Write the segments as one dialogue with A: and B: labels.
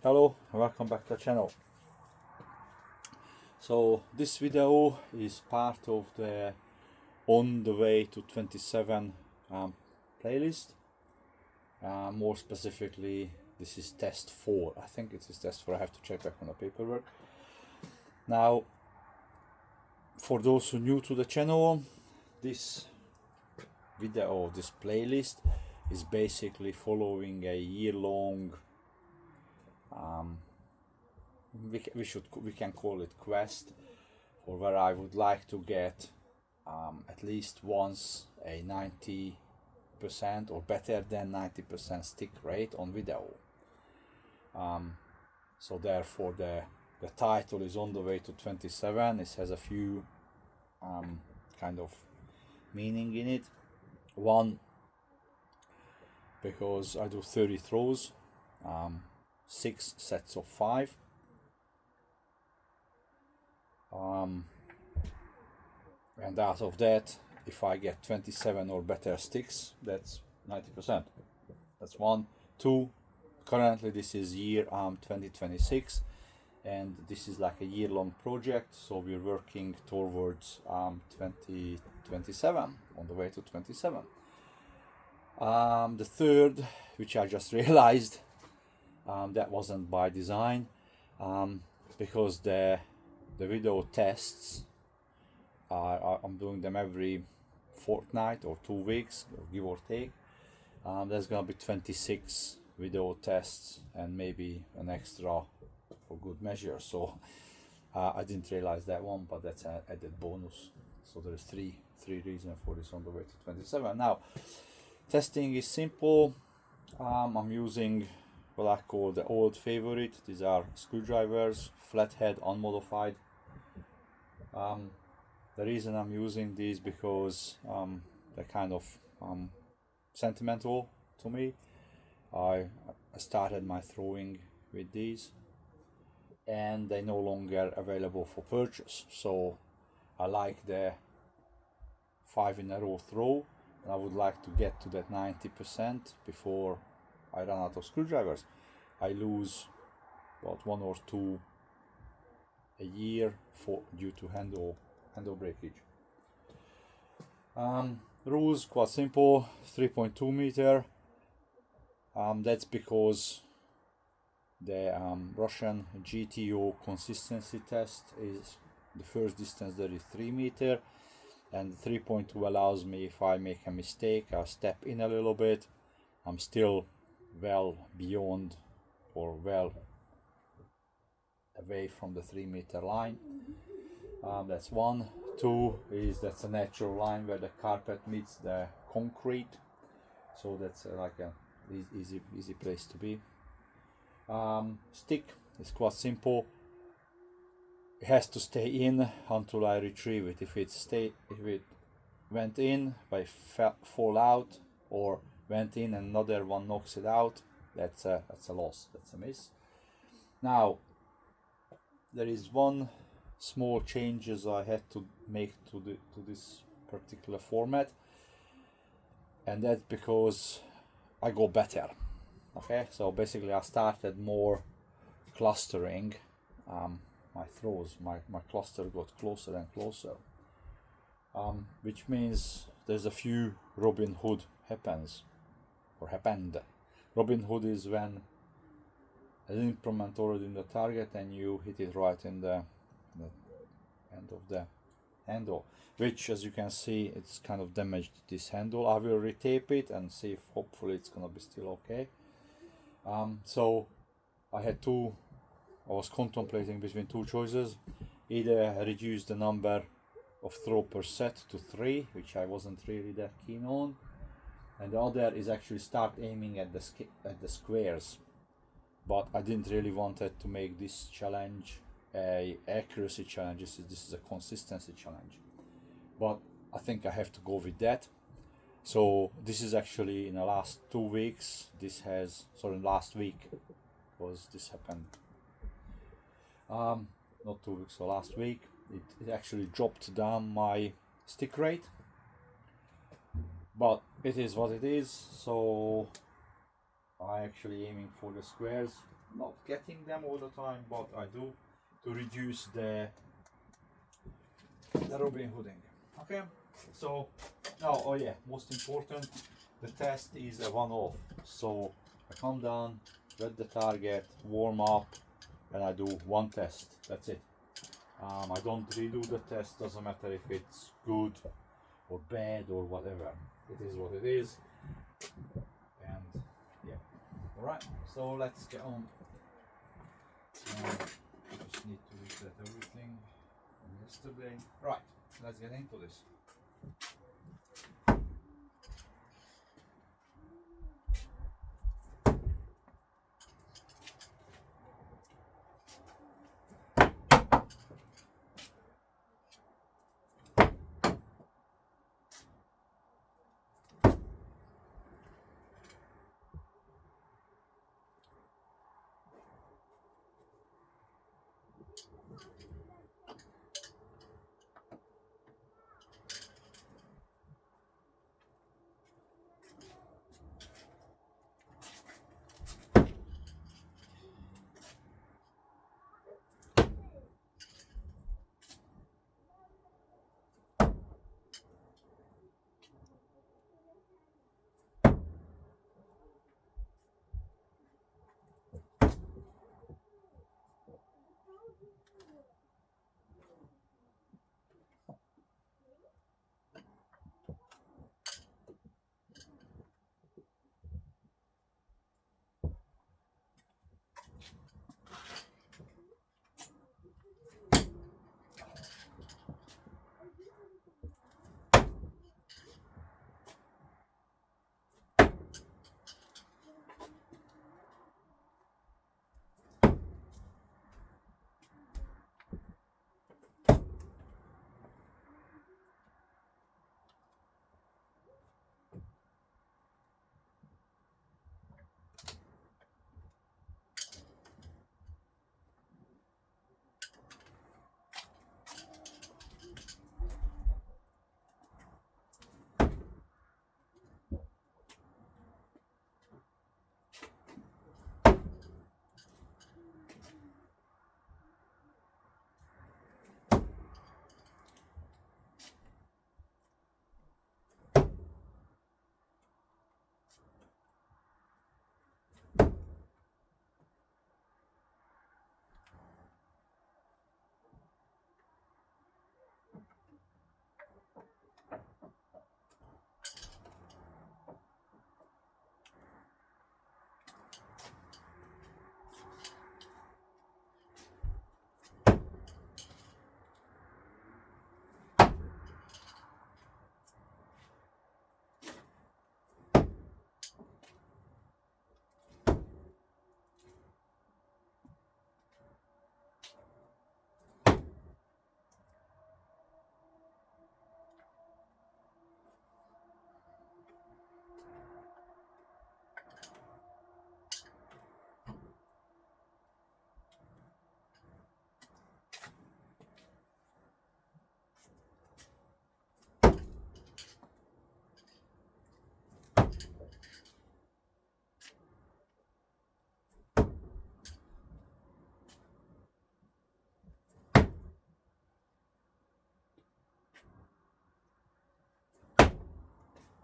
A: Hello, welcome back to the channel. So this video is part of the On the Way to 27 playlist. More specifically, this is test 4. I think it is test 4. I have to check back on the paperwork. Now, for those who are new to the channel, this video, this playlist is basically following a year-long we can call it quest, or where I would like to get at least once a 90% or better than 90% stick rate on video. So therefore the title is On the Way to 27. It has a few kind of meaning in it. One, because I do 30 throws, 6 sets of 5. And out of that, if I get 27 or better sticks, that's 90%. That's one. Two, currently this is year 2026, and this is like a year-long project, so we're working towards 2027, on the way to 27. The third, which I just realized, that wasn't by design, because the video tests I'm doing them every fortnight or 2 weeks, give or take. There's gonna be 26 video tests and maybe an extra for good measure, so I didn't realize that one, but that's an added bonus. So there's three reasons for this On the Way to 27. Now, testing is simple. I'm using what I call the old favorite. These are screwdrivers, flathead, unmodified. The reason I'm using these because they're kind of sentimental to me. I started my throwing with these, and they're no longer available for purchase. So I like the 5 in a row throw, and I would like to get to that 90% before I run out of screwdrivers. I lose about 1 or 2 a year due to handle breakage. Rules quite simple. 3.2 meter. That's because the Russian GTO consistency test is the first distance there is 3 meter, and 3.2 allows me, if I make a mistake, I step in a little bit, I'm still well beyond or well away from the 3 meter line. That's one. Two is that's a natural line where the carpet meets the concrete, so that's like a easy place to be. Stick is quite simple. It has to stay in until I retrieve it. If it went in by fall out, or went in and another one knocks it out, that's a loss. That's a miss. Now, there is one small changes I had to make to this particular format, and that's because I go better. Okay, so basically I started more clustering my throws. My cluster got closer and closer, which means there's a few Robin Hood happened. Robin Hood is when an implement already in the target and you hit it right in the end of the handle, which, as you can see, it's kind of damaged this handle. I will retape it and see if hopefully it's gonna be still okay. So I was contemplating between 2 choices: either reduce the number of throw per set to 3, which I wasn't really that keen on, and the other is actually start aiming at the squares. But I didn't really wanted to make this challenge a accuracy challenge. This is a consistency challenge, but I think I have to go with that. So this is actually in the last 2 weeks. Last week was this happened. Not 2 weeks, so last week it actually dropped down my stick rate, but it is what it is. So I actually aiming for the squares. not getting them all the time, but I do to reduce the Robin Hooding. Okay, so now, oh yeah, most important, the test is a one-off. So I come down, get the target, warm up, and I do one test. That's it. I don't redo the test. Doesn't matter if it's good or bad or whatever. It is what it is. And yeah, all right. So let's get on. Just need to reset everything from yesterday. Right. Let's get into this.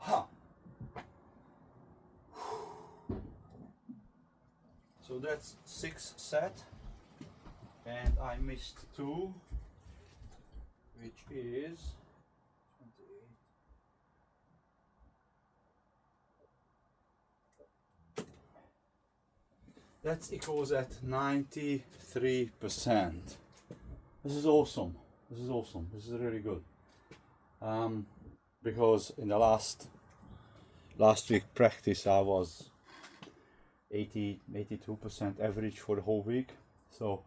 A: Ha! So that's 6 set, and I missed 2, which is 28. That equals at 93%. This is awesome. This is awesome. This is really good. Because in the last week practice I was 82% average for the whole week. So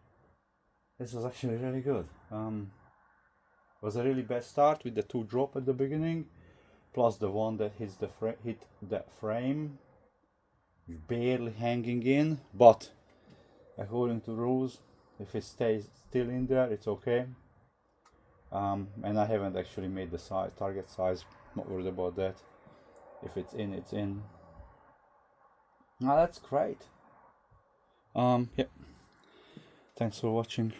A: this was actually really good. Was a really bad start with the 2 drop at the beginning, plus the one that hit the frame, barely hanging in. But according to rules, if it stays still in there, it's okay. And I haven't actually made the target size. Not worried about that. If it's in, it's in. Now that's great. Yep. Thanks for watching.